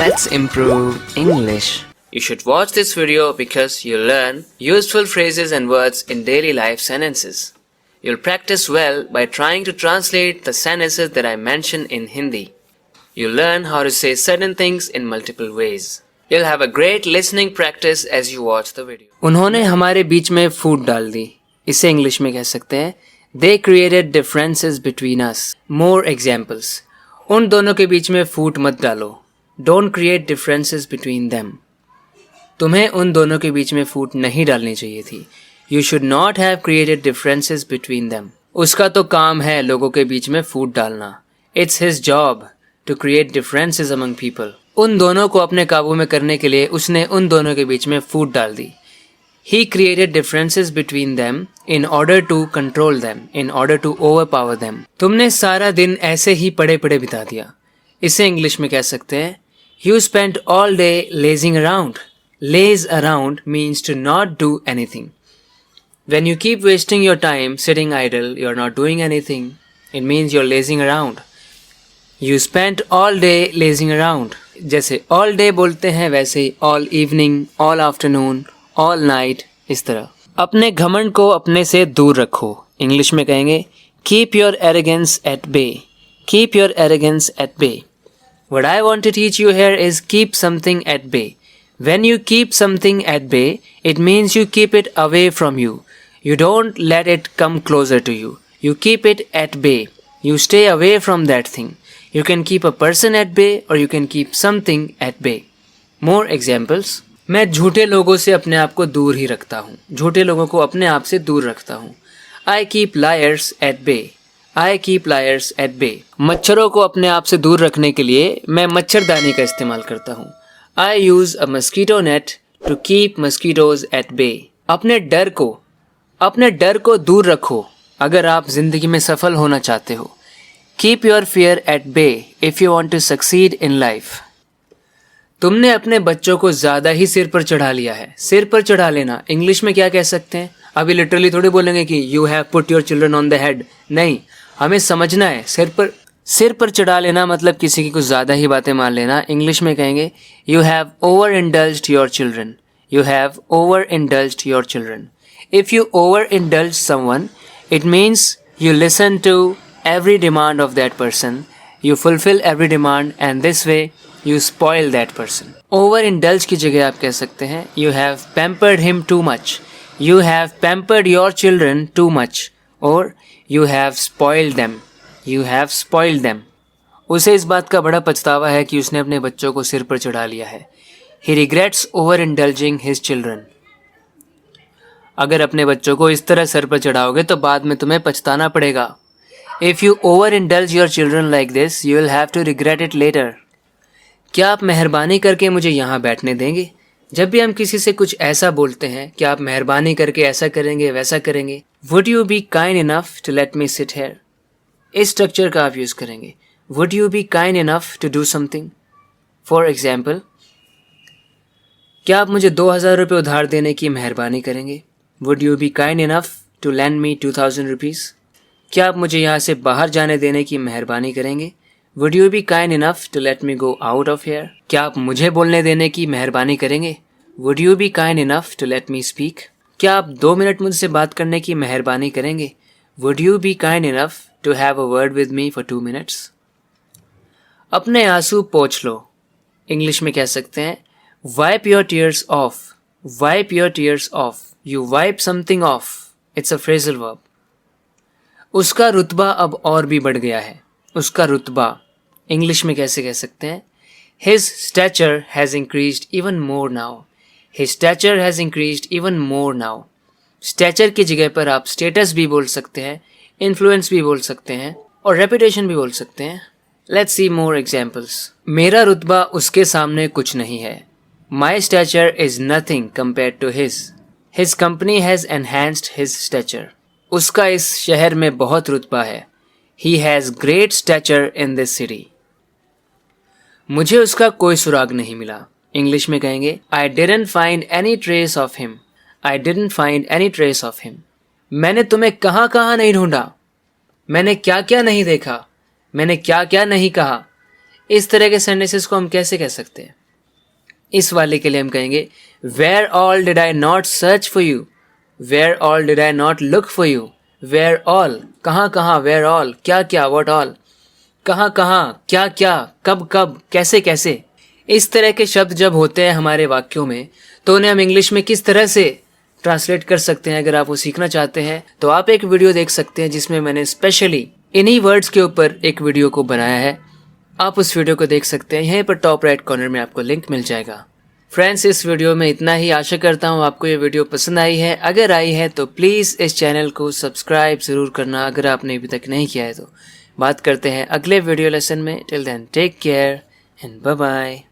Let's improve English. You should watch this video because you'll learn useful phrases and words in daily life sentences. You'll practice well by trying to translate the sentences that I mention in Hindi. You'll learn how to say certain things in multiple ways. You'll have a great listening practice as you watch the video. उन्होंने हमारे बीच में फूट डाल दी. इसे English में कह सकते हैं They created differences between us. More examples. उन दोनों के बीच में फूट मत डालो. Don't create differences between them. तुम्हें उन दोनों के बीच में फूट नहीं डालनी चाहिए थी. You should not have created differences between them. उसका तो काम है लोगों के बीच में फूट डालना. It's his job to create differences among people. उन दोनों को अपने काबू में करने के लिए उसने उन दोनों के बीच में फूट डाल दी. He created differences between them in order to control them, in order to overpower them. तुमने सारा दिन ऐसे ही पड़े पड़े बिता दिया. इसे इंग्लिश में कह सकते हैं You spent all day lazing around. Laze around means to not do anything. When you keep wasting your time sitting idle, you're not doing anything. It means you're lazing around. You spent all day lazing around. जैसे all day बोलते हैं वैसे ही all evening, all afternoon, all night इस तरह. अपने घमंड को अपने से दूर रखो. इंग्लिश में कहेंगे Keep your arrogance at bay. Keep your arrogance at bay. What I want to teach you here is keep something at bay. When you keep something at bay, it means you keep it away from you. You don't let it come closer to you. You keep it at bay. You stay away from that thing. You can keep a person at bay or you can keep something at bay. More examples. मैं झूठे लोगों से अपने आप को दूर ही रखता हूँ. झूठे लोगों को अपने आप से दूर रखता हूँ. I keep liars at bay. I keep liars at bay. मच्छरों को अपने आप से दूर रखने के लिए मैं मच्छरदानी का इस्तेमाल करता हूँ. I use a mosquito net to keep mosquitoes at bay. अपने डर को दूर रखो अगर आप जिंदगी में सफल होना चाहते हो. Keep your fear at bay if you want to succeed in life. तुमने अपने बच्चों को ज़्यादा ही सिर पर चढ़ा लिया है. सिर पर चढ़ा लेना इंग्लिश में क्या कह सकते हैं? अभी लिटरली थोड़ी बोलेंगे कि you have put your children on the head. नहीं, हमें समझना है. सिर पर चढ़ा लेना मतलब किसी की कुछ ज़्यादा ही बातें मान लेना. इंग्लिश में कहेंगे You have overindulged your children. You have overindulged your children. If you overindulge someone, it means you listen to every demand of that person. You fulfill every demand and this way you spoil that person. Overindulge की जगह आप कह सकते हैं You have pampered him too much. You have pampered your children too much. Or you have spoiled them. You have spoiled them. उसे इस बात का बड़ा पछतावा है कि उसने अपने बच्चों को सिर पर चढ़ा लिया है. He regrets overindulging his children. अगर अपने बच्चों को इस तरह सर पर चढ़ाओगे तो बाद में तुम्हें पछताना पड़ेगा. If you overindulge your children like this, you will have to regret it later. क्या आप मेहरबानी करके मुझे यहाँ बैठने देंगे? जब भी हम किसी से कुछ ऐसा बोलते हैं कि आप मेहरबानी करके ऐसा करेंगे वैसा करेंगे. Would you be kind enough to let me sit here? इस स्ट्रक्चर का आप यूज़ करेंगे. Would you be kind enough to do something? For example, क्या आप मुझे 2000 रुपये उधार देने की मेहरबानी करेंगे? Would you be kind enough to lend me 2000 rupees? क्या आप मुझे यहाँ से बाहर जाने देने की मेहरबानी करेंगे? Would you be kind enough to let me go out of here? क्या आप मुझे बोलने देने की मेहरबानी करेंगे? Would you be kind enough to let me speak? क्या आप 2 मिनट मुझसे बात करने की मेहरबानी करेंगे? Would you be kind enough to have a word with me for 2 minutes? अपने आंसू पोंछ लो. इंग्लिश में कह सकते हैं Wipe your tears off. Wipe your tears off. You wipe something off. It's a phrasal verb. उसका रुतबा अब और भी बढ़ गया है. उसका रुतबा इंग्लिश में कैसे कह सकते हैं His stature has increased even more now. His stature has increased even more now. Stature की जगह पर आप स्टेटस भी बोल सकते हैं, इन्फ्लुएंस भी बोल सकते हैं और रेपुटेशन भी बोल सकते हैं. Let's see more examples. मेरा रुतबा उसके सामने कुछ नहीं है. My stature is nothing compared to his. His company has enhanced his stature. उसका इस शहर में बहुत रुतबा है. He has great stature in this city. मुझे उसका कोई सुराग नहीं मिला. इंग्लिश में कहेंगे I didn't find any trace of him. I didn't find any trace of him. मैंने तुम्हें कहाँ नहीं ढूंढा. मैंने क्या नहीं देखा. मैंने क्या नहीं कहा. इस तरह के सेंटेंसेस को हम कैसे कह सकते हैं? इस वाले के लिए हम कहेंगे where all did I not search for you, where all did I not look for you. Where all, कहाँ कहाँ, वेयर ऑल, क्या क्या, व्हाट ऑल, कहाँ कहाँ, क्या क्या, कब कब, कैसे कैसे। इस तरह के शब्द जब होते हैं हमारे वाक्यों में तो उन्हें हम इंग्लिश में किस तरह से ट्रांसलेट कर सकते हैं, अगर आप वो सीखना चाहते हैं तो आप एक वीडियो देख सकते हैं जिसमें मैंने स्पेशली इन्हीं वर्ड्स के ऊपर एक वीडियो को बनाया है। आप उस वीडियो को देख सकते हैं, यहीं पर टॉप राइट कॉर्नर में आपको लिंक मिल जाएगा। फ्रेंड्स, इस वीडियो में इतना ही। आशा करता हूँ आपको ये वीडियो पसंद आई है। अगर आई है तो प्लीज़ इस चैनल को सब्सक्राइब ज़रूर करना, अगर आपने अभी तक नहीं किया है तो। बात करते हैं अगले वीडियो लेसन में। Till then take care and bye bye.